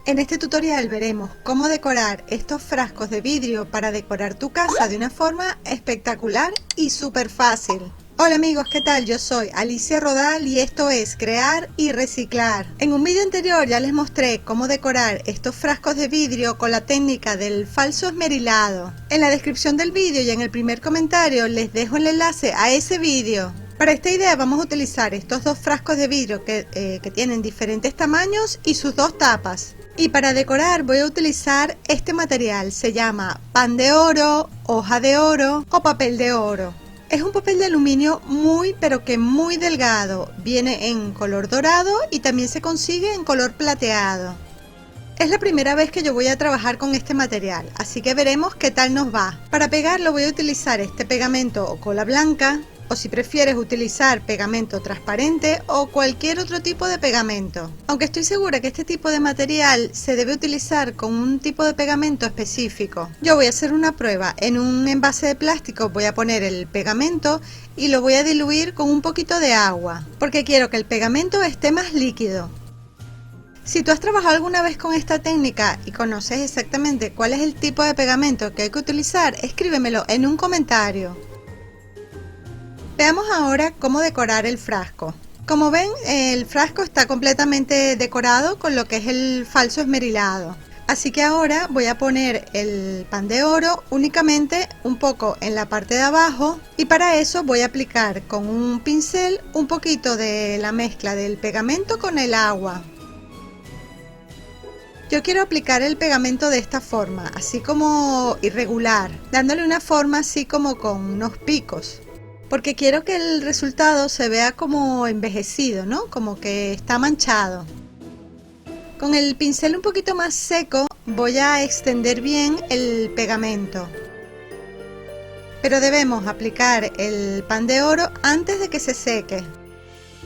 En este tutorial veremos cómo decorar estos frascos de vidrio para decorar tu casa de una forma espectacular y súper fácil. Hola amigos, ¿qué tal? Yo soy Alicia Rodal y esto es Crear y Reciclar. En un vídeo anterior ya les mostré cómo decorar estos frascos de vidrio con la técnica del falso esmerilado. En la descripción del vídeo y en el primer comentario les dejo el enlace a ese vídeo. Para esta idea vamos a utilizar estos dos frascos de vidrio que tienen diferentes tamaños y sus dos tapas. Y para decorar voy a utilizar este material, se llama pan de oro, hoja de oro o papel de oro. Es un papel de aluminio muy delgado, viene en color dorado y también se consigue en color plateado. Es la primera vez que yo voy a trabajar con este material, así que veremos qué tal nos va. Para pegarlo voy a utilizar este pegamento o cola blanca, o si prefieres utilizar pegamento transparente o cualquier otro tipo de pegamento. Aunque estoy segura que este tipo de material se debe utilizar con un tipo de pegamento específico. Yo voy a hacer una prueba. En un envase de plástico voy a poner el pegamento y lo voy a diluir con un poquito de agua, porque quiero que el pegamento esté más líquido. Si tú has trabajado alguna vez con esta técnica y conoces exactamente cuál es el tipo de pegamento que hay que utilizar, escríbemelo en un comentario. Veamos ahora cómo decorar el frasco. Como ven, el frasco está completamente decorado con lo que es el falso esmerilado. Así que ahora voy a poner el pan de oro únicamente un poco en la parte de abajo y para eso voy a aplicar con un pincel un poquito de la mezcla del pegamento con el agua. Yo quiero aplicar el pegamento de esta forma, así como irregular, dándole una forma así como con unos picos. Porque quiero que el resultado se vea como envejecido, ¿no? Como que está manchado. Con el pincel un poquito más seco voy a extender bien el pegamento. Pero debemos aplicar el pan de oro antes de que se seque.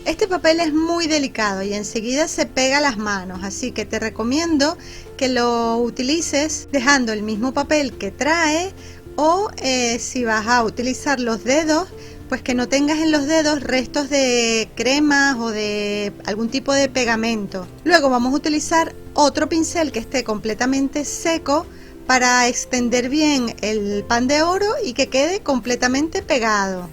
Este papel es muy delicado y enseguida se pega a las manos, así que te recomiendo que lo utilices dejando el mismo papel que trae o si vas a utilizar los dedos, pues que no tengas en los dedos restos de cremas o de algún tipo de pegamento. Luego vamos a utilizar otro pincel que esté completamente seco para extender bien el pan de oro y que quede completamente pegado.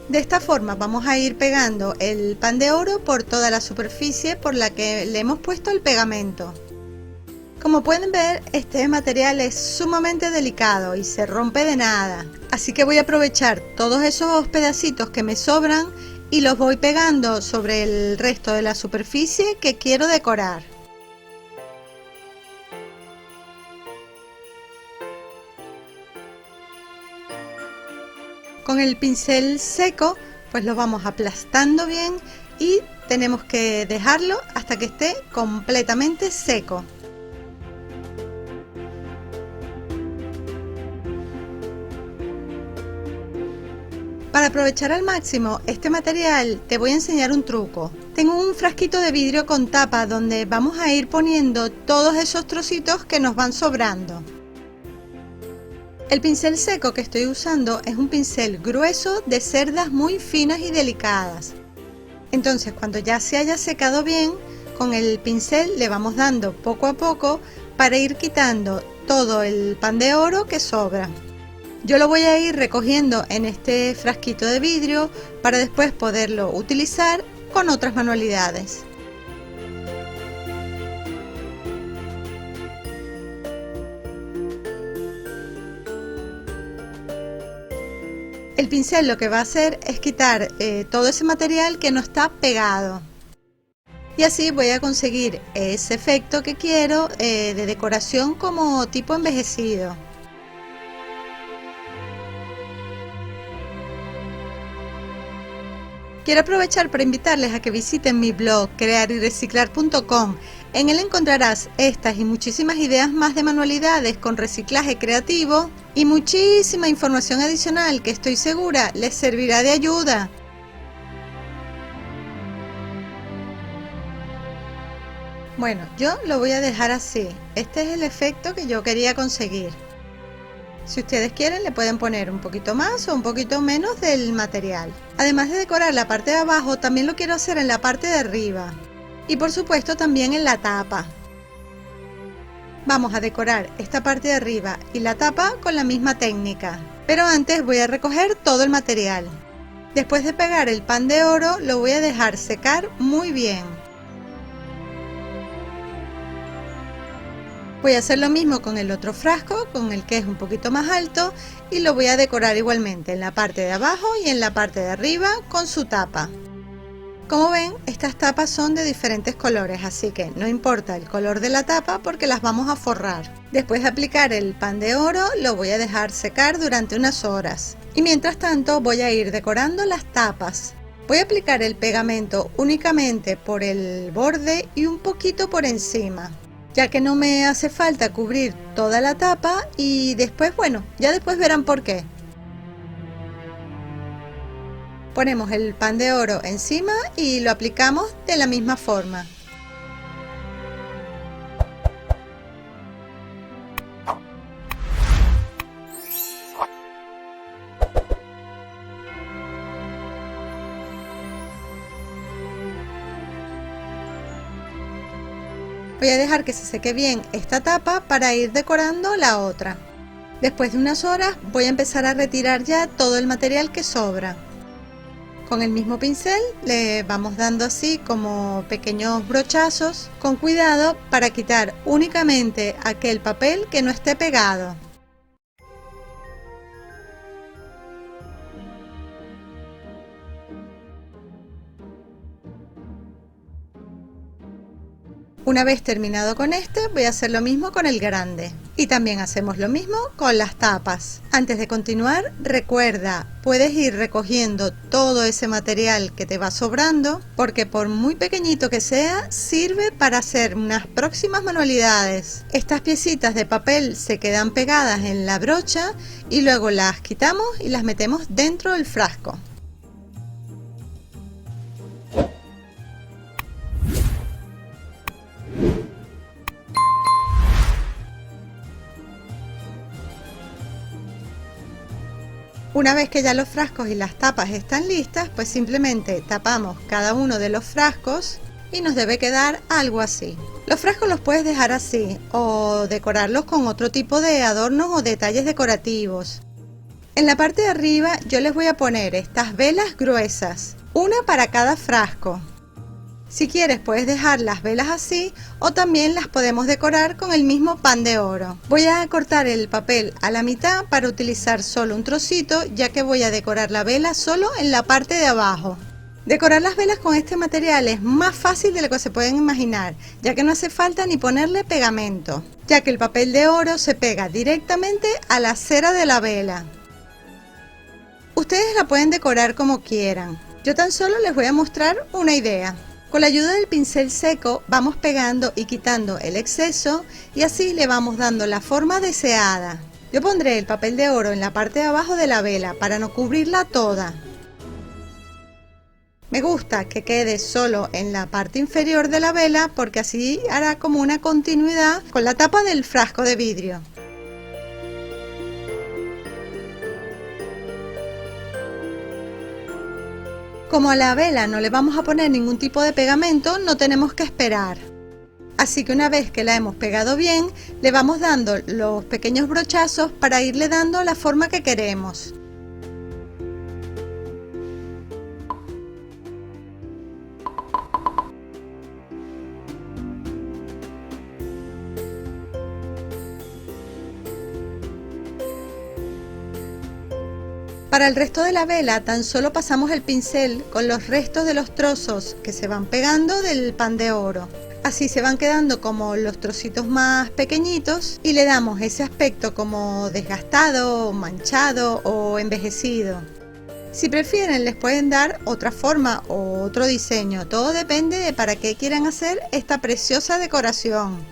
De esta forma vamos a ir pegando el pan de oro por toda la superficie por la que le hemos puesto el pegamento. Como pueden ver, este material es sumamente delicado y se rompe de nada. Así que voy a aprovechar todos esos pedacitos que me sobran y los voy pegando sobre el resto de la superficie que quiero decorar. Con el pincel seco, pues lo vamos aplastando bien y tenemos que dejarlo hasta que esté completamente seco. Para aprovechar al máximo este material te voy a enseñar un truco. Tengo un frasquito de vidrio con tapa donde vamos a ir poniendo todos esos trocitos que nos van sobrando. El pincel seco que estoy usando es un pincel grueso de cerdas muy finas y delicadas. Entonces cuando ya se haya secado bien, con el pincel le vamos dando poco a poco para ir quitando todo el pan de oro que sobra. Yo lo voy a ir recogiendo en este frasquito de vidrio para después poderlo utilizar con otras manualidades. El pincel lo que va a hacer es quitar todo ese material que no está pegado. Y así voy a conseguir ese efecto que quiero de decoración como tipo envejecido. Quiero aprovechar para invitarles a que visiten mi blog crearyreciclar.com. En él encontrarás estas y muchísimas ideas más de manualidades con reciclaje creativo y muchísima información adicional que estoy segura les servirá de ayuda. Bueno, yo lo voy a dejar así. Este es el efecto que yo quería conseguir. Si ustedes quieren le pueden poner un poquito más o un poquito menos del material. Además de decorar la parte de abajo, también lo quiero hacer en la parte de arriba. Y por supuesto también en la tapa. Vamos a decorar esta parte de arriba y la tapa con la misma técnica, pero antes voy a recoger todo el material. Después de pegar el pan de oro lo voy a dejar secar muy bien. Voy a hacer lo mismo con el otro frasco, con el que es un poquito más alto, y lo voy a decorar igualmente en la parte de abajo y en la parte de arriba con su tapa. Como ven, estas tapas son de diferentes colores, así que no importa el color de la tapa porque las vamos a forrar. Después de aplicar el pan de oro lo voy a dejar secar durante unas horas. Y mientras tanto voy a ir decorando las tapas. Voy a aplicar el pegamento únicamente por el borde y un poquito por encima, ya que no me hace falta cubrir toda la tapa y después, bueno, ya después verán por qué. Ponemos el pan de oro encima y lo aplicamos de la misma forma. Voy a dejar que se seque bien esta tapa para ir decorando la otra. Después de unas horas voy a empezar a retirar ya todo el material que sobra. Con el mismo pincel le vamos dando así como pequeños brochazos con cuidado para quitar únicamente aquel papel que no esté pegado. Una vez terminado con este, voy a hacer lo mismo con el grande. Y también hacemos lo mismo con las tapas. Antes de continuar, recuerda, puedes ir recogiendo todo ese material que te va sobrando, porque por muy pequeñito que sea, sirve para hacer unas próximas manualidades. Estas piecitas de papel se quedan pegadas en la brocha y luego las quitamos y las metemos dentro del frasco. Una vez que ya los frascos y las tapas están listas, pues simplemente tapamos cada uno de los frascos y nos debe quedar algo así. Los frascos los puedes dejar así o decorarlos con otro tipo de adornos o detalles decorativos. En la parte de arriba yo les voy a poner estas velas gruesas, una para cada frasco. Si quieres puedes dejar las velas así o también las podemos decorar con el mismo pan de oro. Voy a cortar el papel a la mitad para utilizar solo un trocito, ya que voy a decorar la vela solo en la parte de abajo. Decorar las velas con este material es más fácil de lo que se pueden imaginar, ya que no hace falta ni ponerle pegamento, ya que el papel de oro se pega directamente a la cera de la vela. Ustedes la pueden decorar como quieran, yo tan solo les voy a mostrar una idea. Con la ayuda del pincel seco vamos pegando y quitando el exceso y así le vamos dando la forma deseada. Yo pondré el papel de oro en la parte de abajo de la vela para no cubrirla toda. Me gusta que quede solo en la parte inferior de la vela porque así hará como una continuidad con la tapa del frasco de vidrio. Como a la vela no le vamos a poner ningún tipo de pegamento, no tenemos que esperar. Así que una vez que la hemos pegado bien, le vamos dando los pequeños brochazos para irle dando la forma que queremos. Para el resto de la vela tan solo pasamos el pincel con los restos de los trozos que se van pegando del pan de oro. Así se van quedando como los trocitos más pequeñitos y le damos ese aspecto como desgastado, manchado o envejecido. Si prefieren les pueden dar otra forma o otro diseño, todo depende de para qué quieran hacer esta preciosa decoración.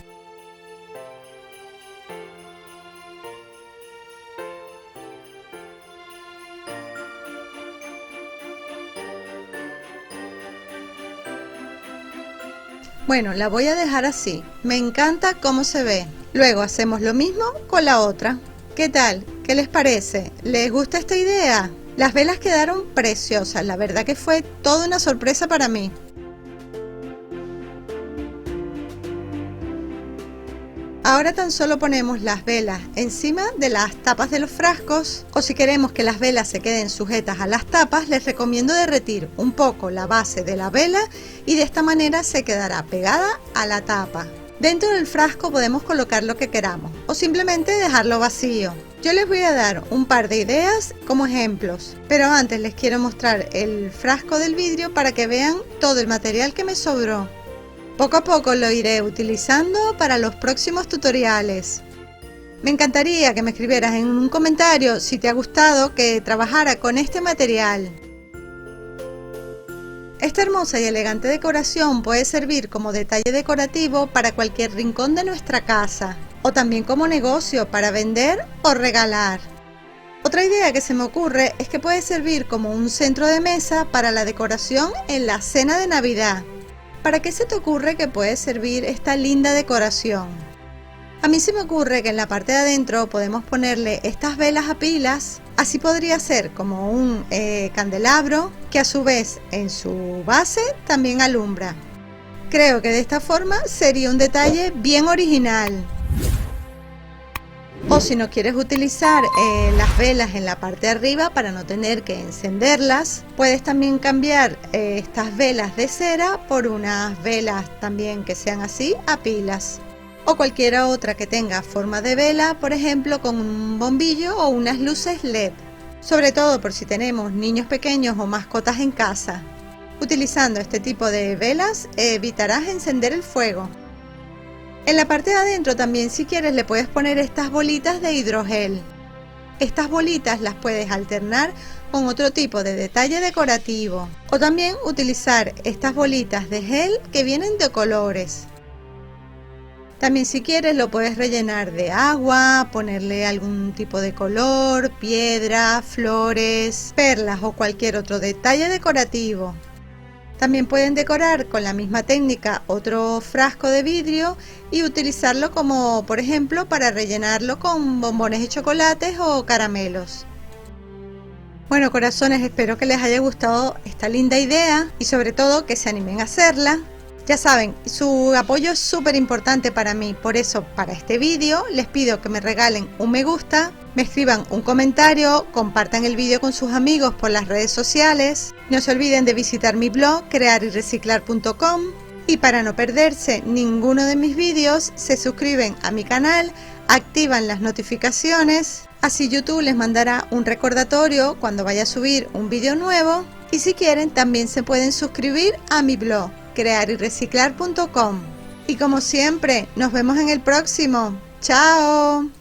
Bueno, la voy a dejar así. Me encanta cómo se ve. Luego hacemos lo mismo con la otra. ¿Qué tal? ¿Qué les parece? ¿Les gusta esta idea? Las velas quedaron preciosas. La verdad que fue toda una sorpresa para mí. Ahora tan solo ponemos las velas encima de las tapas de los frascos, o si queremos que las velas se queden sujetas a las tapas, les recomiendo derretir un poco la base de la vela y de esta manera se quedará pegada a la tapa. Dentro del frasco podemos colocar lo que queramos o simplemente dejarlo vacío. Yo les voy a dar un par de ideas como ejemplos, pero antes les quiero mostrar el frasco del vidrio para que vean todo el material que me sobró. Poco a poco lo iré utilizando para los próximos tutoriales. Me encantaría que me escribieras en un comentario si te ha gustado que trabajara con este material. Esta hermosa y elegante decoración puede servir como detalle decorativo para cualquier rincón de nuestra casa o también como negocio para vender o regalar. Otra idea que se me ocurre es que puede servir como un centro de mesa para la decoración en la cena de Navidad. ¿Para qué se te ocurre que puede servir esta linda decoración? A mí se me ocurre que en la parte de adentro podemos ponerle estas velas a pilas, así podría ser como un candelabro que a su vez en su base también alumbra. Creo que de esta forma sería un detalle bien original. O si no quieres utilizar las velas en la parte de arriba para no tener que encenderlas, puedes también cambiar estas velas de cera por unas velas también que sean así a pilas. O cualquiera otra que tenga forma de vela, por ejemplo con un bombillo o unas luces LED. Sobre todo por si tenemos niños pequeños o mascotas en casa. Utilizando este tipo de velas evitarás encender el fuego. En la parte de adentro también si quieres le puedes poner estas bolitas de hidrogel. Estas bolitas las puedes alternar con otro tipo de detalle decorativo. O también utilizar estas bolitas de gel que vienen de colores. También si quieres lo puedes rellenar de agua, ponerle algún tipo de color, piedra, flores, perlas o cualquier otro detalle decorativo. También pueden decorar con la misma técnica otro frasco de vidrio y utilizarlo como por ejemplo para rellenarlo con bombones de chocolates o caramelos. Bueno corazones, espero que les haya gustado esta linda idea y sobre todo que se animen a hacerla. Ya saben, su apoyo es súper importante para mí, por eso para este vídeo les pido que me regalen un me gusta, me escriban un comentario, compartan el vídeo con sus amigos por las redes sociales, no se olviden de visitar mi blog crearyreciclar.com y para no perderse ninguno de mis vídeos se suscriben a mi canal, activan las notificaciones, así YouTube les mandará un recordatorio cuando vaya a subir un vídeo nuevo y si quieren también se pueden suscribir a mi blog crearyreciclar.com y como siempre nos vemos en el próximo. ¡Chao!